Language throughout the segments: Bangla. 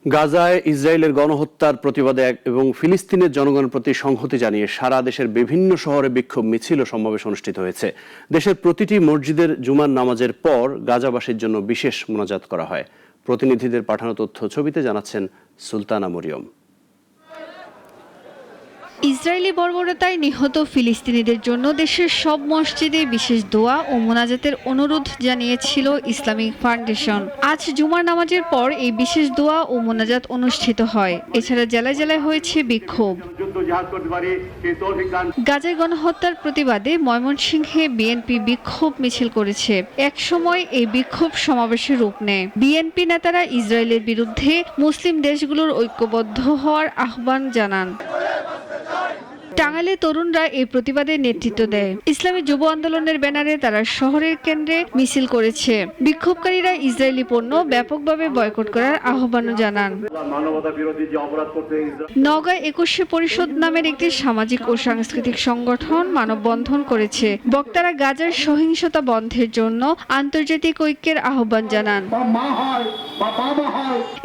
গাজায় ইসরায়েলের গণহত্যার প্রতিবাদে এবং ফিলিস্তিনের জনগণের প্রতি সংহতি জানিয়ে সারা দেশের বিভিন্ন শহরে বিক্ষোভ মিছিল ও সমাবেশ অনুষ্ঠিত হয়েছে। দেশের প্রতিটি মসজিদের জুমার নামাজের পর গাজাবাসীর জন্য বিশেষ মোনাজাত করা হয়। প্রতিনিধিদের পাঠানো তথ্য ছবিতে জানাচ্ছেন সুলতানা মরিয়ম। ইসরায়েলি বর্বরতায় নিহত ফিলিস্তিনিদের জন্য দেশের সব মসজিদে বিশেষ দোয়া ও মোনাজাতের অনুরোধ জানিয়েছিল ইসলামিক ফাউন্ডেশন। আজ জুমার নামাজের পর এই বিশেষ দোয়া ও মোনাজাত অনুষ্ঠিত হয়। এছাড়া জেলায় জেলায় হয়েছে বিক্ষোভ। গাজায় গণহত্যার প্রতিবাদে ময়মনসিংহে বিএনপি বিক্ষোভ মিছিল করেছে। একসময় এই বিক্ষোভ সমাবেশের রূপ নেয়। বিএনপি নেতারা ইসরায়েলের বিরুদ্ধে মুসলিম দেশগুলোর ঐক্যবদ্ধ হওয়ার আহ্বান জানান। টাঙ্গাইলে তরুণরা এই প্রতিবাদে নেতৃত্ব দেয়। ইসলামী যুব আন্দোলনের ব্যানারে তারা শহরের কেন্দ্রে মিছিল করেছে। বিক্ষোভকারীরা ইসরায়েলি পণ্য ব্যাপকভাবে বয়কট করার আহ্বানও জানান। নওগাঁয় ২১শে পরিষদ নামের একটি সামাজিক ও সাংস্কৃতিক সংগঠন মানববন্ধন করেছে। বক্তারা গাজার সহিংসতা বন্ধের জন্য আন্তর্জাতিক ঐক্যের আহ্বান জানান।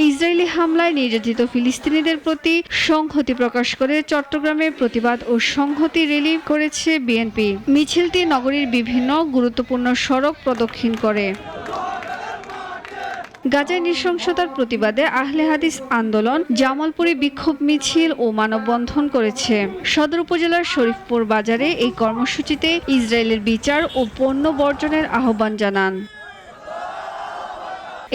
ইসরায়েলি হামলায় নির্যাতিত ফিলিস্তিনিদের প্রতি সংহতি প্রকাশ করে চট্টগ্রামে প্রতিবাদ ও সংহতি র্যালি করেছে বিএনপি। মিছিলটি নগরীর বিভিন্ন গুরুত্বপূর্ণ সড়ক প্রদক্ষিণ করে। গাজায় নৃশংসতার প্রতিবাদে আহলে হাদিস আন্দোলন জামালপুরে বিক্ষোভ মিছিল ও মানববন্ধন করেছে। সদর উপজেলার শরীফপুর বাজারে এই কর্মসূচিতে ইসরায়েলের বিচার ও পণ্য বর্জনের আহ্বান জানান।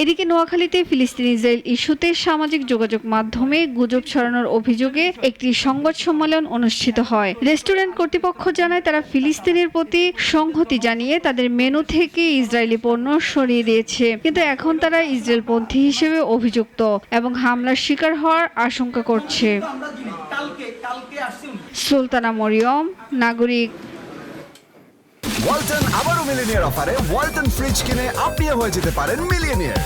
এদিকে নোয়াখালীতে ফিলিস্তিন ইসরায়েল ইস্যুতে সামাজিক যোগাযোগ মাধ্যমে গুজব ছড়ানোর অভিযোগে একটি সংবাদ সম্মেলন অনুষ্ঠিত হয়। রেস্টুরেন্ট কর্তৃপক্ষ জানায় তারা ফিলিস্তিনের প্রতি সংহতি জানিয়ে তাদের মেনু থেকে ইসরায়েলি পণ্য সরিয়ে দিয়েছে, কিন্তু এখন তারা ইসরায়েলপন্থী হিসেবে অভিযুক্ত এবং হামলার শিকার হওয়ার আশঙ্কা করছে। সুলতানা মরিয়ম, নাগরিক। ওয়ালটন আবারও মিলিনিয়ার অফারে ওয়ালটন ফ্রিজ কিনে আপনিও হয়ে যেতে পারেন মিলিয়নিয়ার।